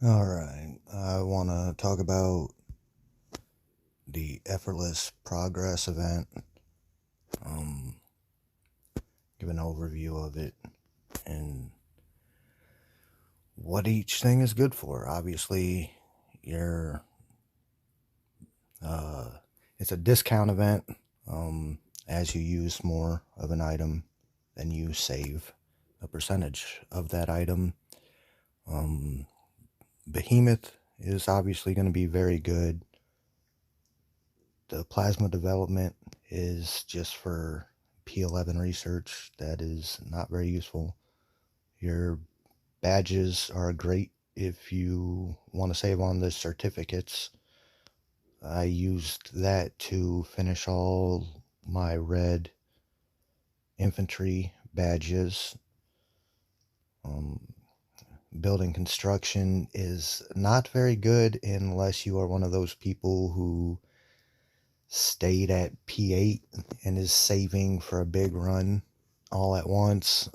All right, I want to talk about the Effortless Progress event, um, give an overview of it, and what each thing is good for. Obviously, you're, uh, it's a discount event. As you use more of an item, then you save a percentage of that item. Um, Behemoth is obviously going to be very good. The plasma development is just for P11 research. That is not very useful. Your badges are great if you want to save on the certificates. I used that to finish all my red infantry badges. Um, Building construction is not very good unless you are one of those people who stayed at P8 and is saving for a big run all at once.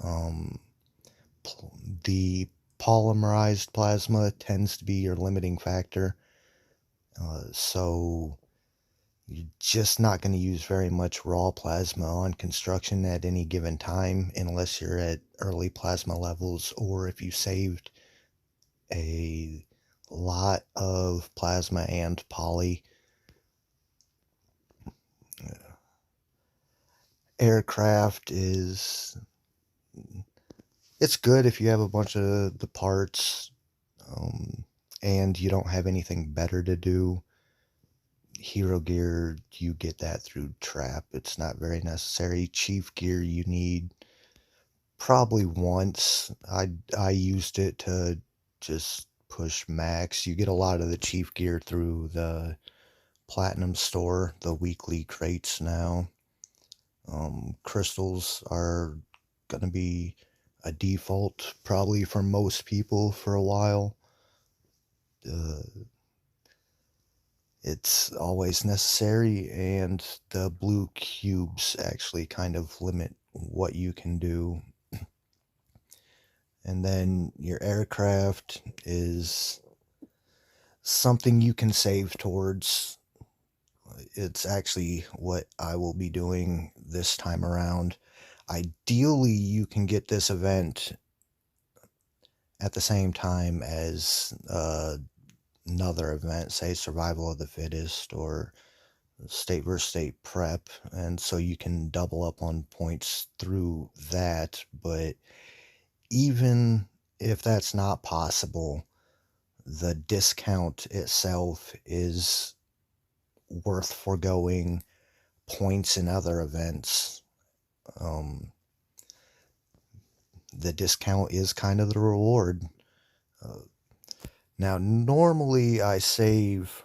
The polymerized plasma tends to be your limiting factor. So you're just not going to use very much raw plasma on construction at any given time unless you're at early plasma levels or if you saved a lot of plasma and poly. Aircraft is it's good if you have a bunch of the parts, um, and you don't have anything better to do. Hero gear, you get that through trap. It's not very necessary. Chief gear, you need probably once. I used it to just push max. You get a lot of the chief gear through the platinum store, the weekly crates now. Crystals are gonna be a default probably for most people for a while. Uh, it's always necessary, and the blue cubes actually kind of limit what you can do. And then your aircraft is something you can save towards. It's actually what I will be doing this time around. Ideally, you can get this event at the same time as another event, say Survival of the Fittest or State versus State Prep, and so you can double up on points through that. But even if that's not possible, the discount itself is worth foregoing points in other events. Um, the discount is kind of the reward. Uh, Now, normally I save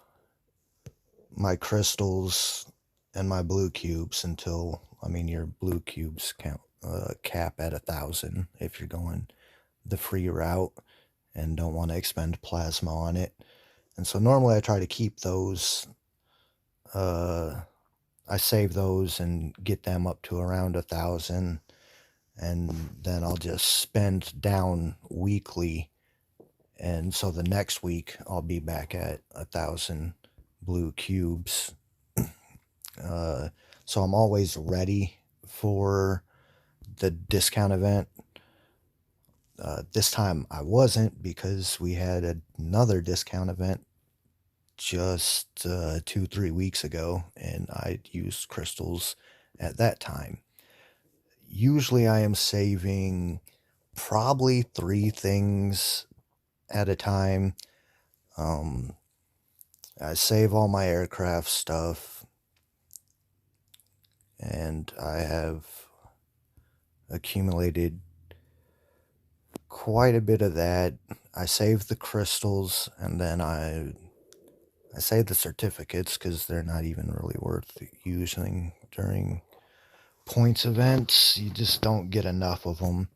my crystals and my blue cubes until, your blue cubes cap at 1,000 if you're going the free route and don't want to expend plasma on it. And so normally I try to keep those. I save those and get them up to around 1,000, and then I'll just spend down weekly, and so the next week I'll be back at 1,000 blue cubes. Uh, so I'm always ready for the discount event. This time I wasn't because we had another discount event just 2, 3 weeks ago, and I used crystals at that time. Usually I am saving probably 3 things at a time. Um, I save all my aircraft stuff, and I have accumulated quite a bit of that. I save the crystals, and then I save the certificates because they're not even really worth using during points events. You just don't get enough of them.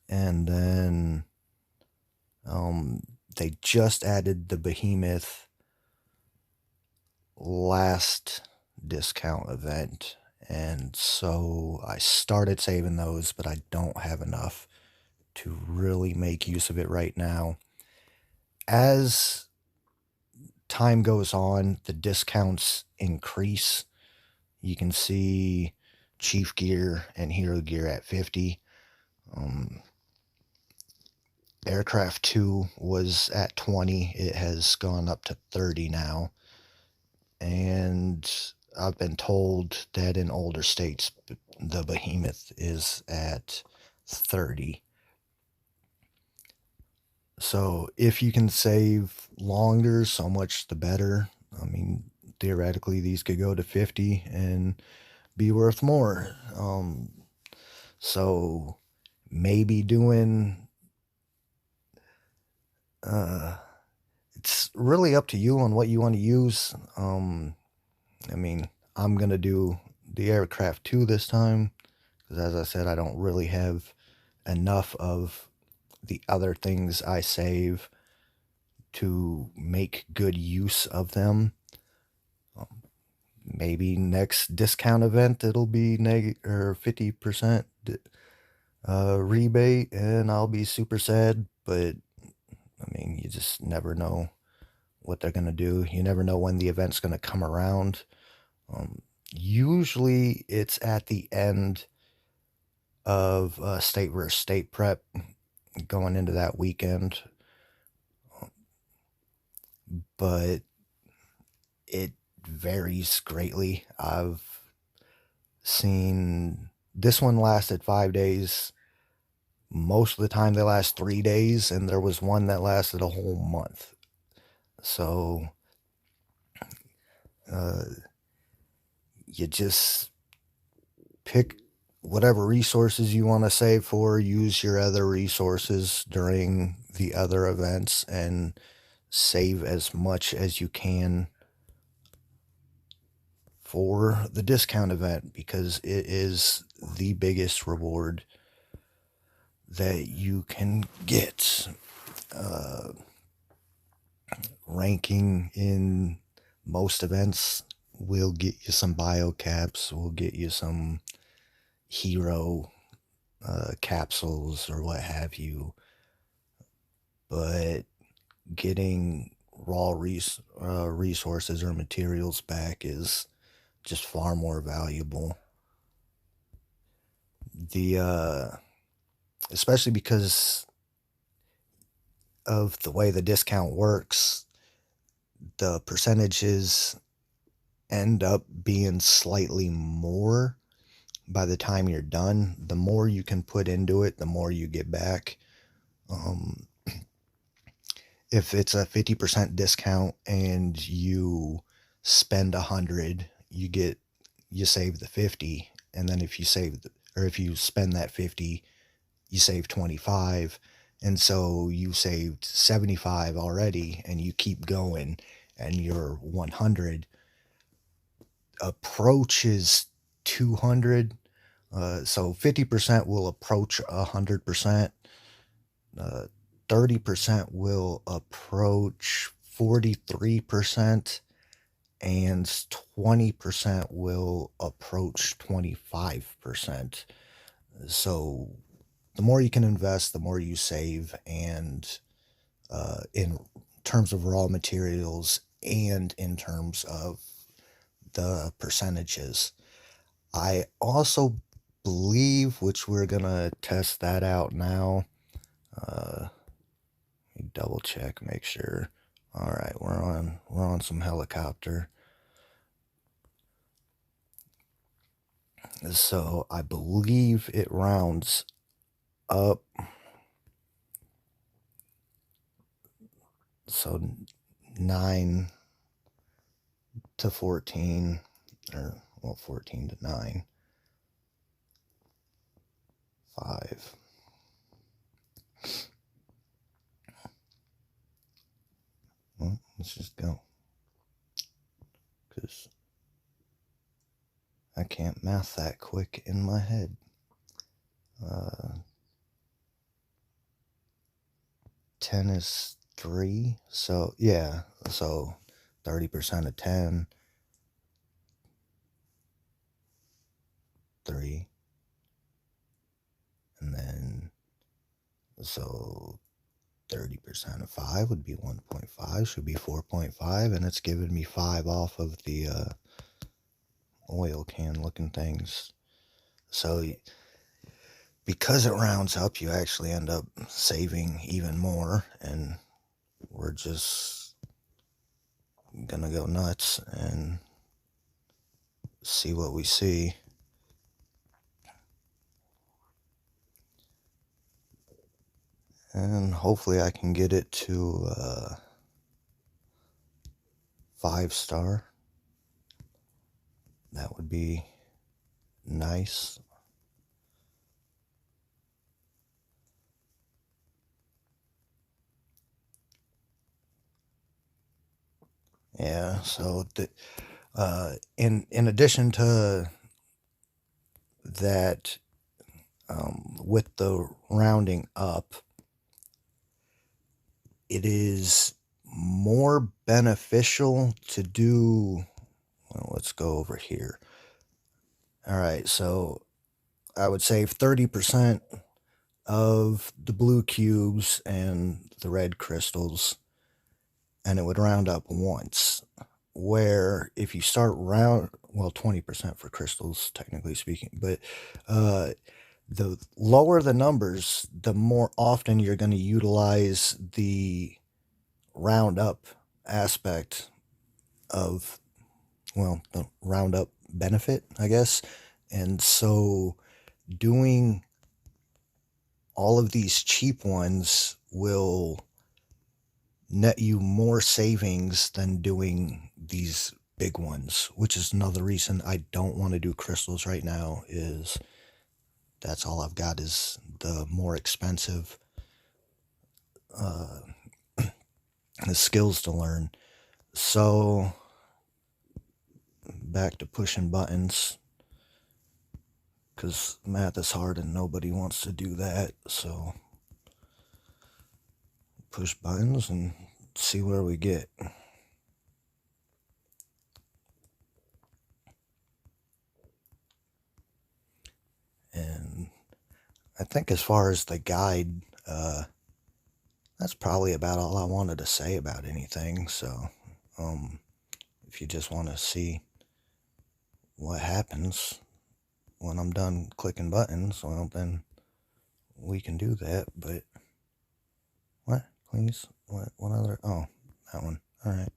And then they just added the Behemoth last discount event, and so I started saving those, but I don't have enough to really make use of it right now. As time goes on, the discounts increase. You can see Chief Gear and Hero Gear at 50. Aircraft 2 was at 20. It has gone up to 30 now. And I've been told that in older states, the Behemoth is at 30. So if you can save longer, so much the better. I mean, theoretically, these could go to 50 and be worth more. So maybe doing, it's really up to you on what you want to use. I mean, I'm going to do the Aircraft 2 this time, because as I said, I don't really have enough of the other things I save to make good use of them. Maybe next discount event it'll be 50% rebate, and I'll be super sad. But I mean, you just never know what they're gonna do. You never know when the event's gonna come around. Usually, it's at the end of state versus state prep, going into that weekend. But it varies greatly. I've seen this one lasted 5 days. Most of the time they last 3 days, and there was one that lasted a whole month. So you just pick whatever resources you want to save for, use your other resources during the other events, and save as much as you can for the discount event, because it is the biggest reward that you can get. Ranking in most events will get you some bio caps, will get you some hero capsules or what have you, but getting raw resources or materials back is just far more valuable. Especially because of the way the discount works, the percentages end up being slightly more by the time you're done. The more you can put into it, the more you get back. If it's a 50% discount and you spend 100, you save the 50, and then if you spend that 50, you save 25, and so you saved 75 already, and you keep going, and your 100 approaches 200. So 50% will approach 100%. 30% will approach 43%, and 20% will approach 25%. So the more you can invest, the more you save, and in terms of raw materials and in terms of the percentages. I also believe, which we're gonna test that out now. Double check, make sure. All right, we're on some helicopter. So I believe it rounds up. So 9 to 14, or 14 to 9. 5. Well, let's just go, because I can't math that quick in my head. 10 is 3, so yeah, so 30% of 10, 3, and then So 30% of 5 would be 1.5, should be 4.5, and it's giving me 5 off of the oil can looking things. So because it rounds up, you actually end up saving even more, and we're just gonna go nuts and see what we see. And hopefully I can get it to 5-star. That would be nice. Yeah, so in addition to that, with the rounding up, it is more beneficial to do, well, let's go over here. All right, so I would save 30% of the blue cubes and the red crystals, and it would round up once. Where if you start well, 20% for crystals, technically speaking, but the lower the numbers, the more often you're going to utilize the round up aspect of, well, the round up benefit, I guess. And so doing all of these cheap ones will net you more savings than doing these big ones, which is another reason I don't want to do crystals right now. Is that's all I've got is the more expensive the skills to learn. So back to pushing buttons, because math is hard and nobody wants to do that. So push buttons and see where we get. And I think as far as the guide, that's probably about all I wanted to say about anything. So if you just want to see what happens when I'm done clicking buttons, well, then we can do that. But what, please? What other? Oh, that one. All right.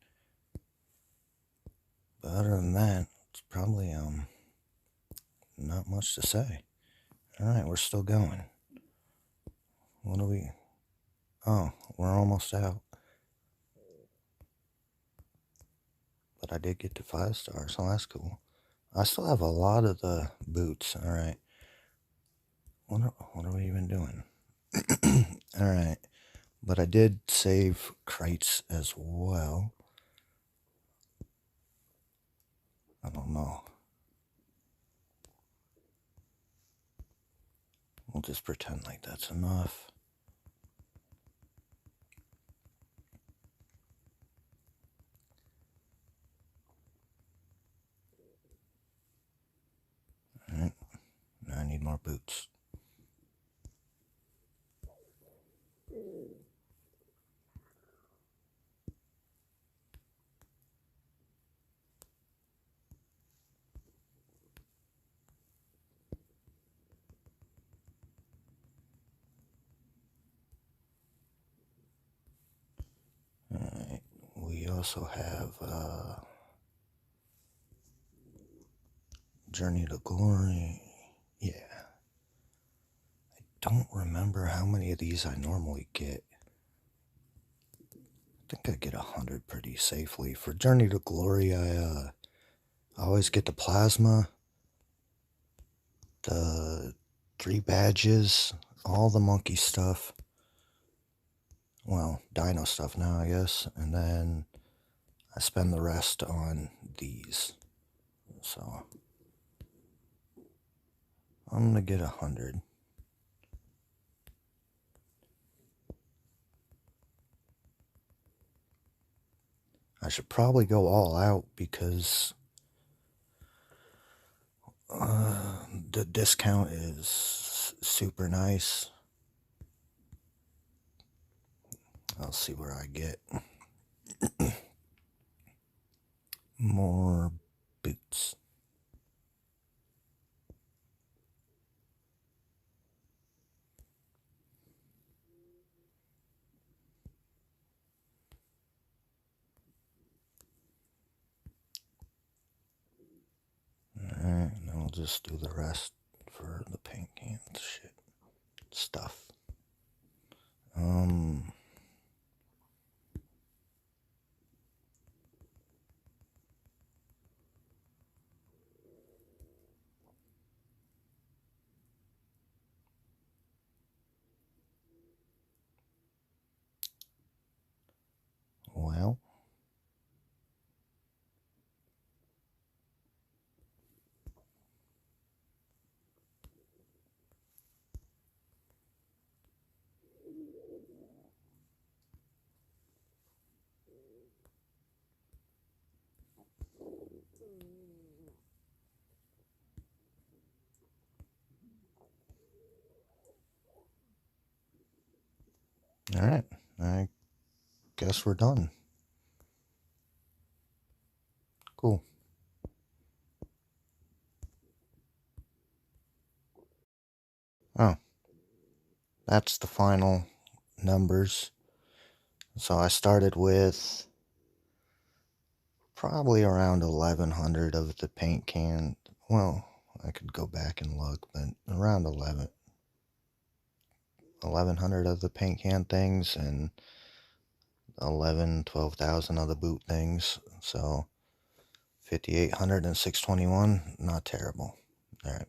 But other than that, it's probably not much to say. All right, we're still going. What do we? Oh, we're almost out. But I did get to 5 stars, so that's cool. I still have a lot of the boots. All right. What are we even doing? All right. But I did save crates as well. I don't know. We'll just pretend like that's enough. All right. Now I need more boots. All right. We also have Journey to Glory. Yeah. I don't remember how many of these I normally get. I think I get 100 pretty safely. For Journey to Glory, I always get the plasma, the 3 badges, all the monkey stuff. Well, dino stuff now, I guess. And then I spend the rest on these. So I'm going to get 100. I should probably go all out because the discount is super nice. I'll see where I get more boots. Alright, and I'll just do the rest for the paint can stuff. Well, alright, I guess we're done. Cool. Oh, that's the final numbers. So I started with probably around 1100 of the paint can. Well, I could go back and look, but around 1100 of the paint can things and 12,000 of the boot things. So 5,800 and 621, not terrible. All right.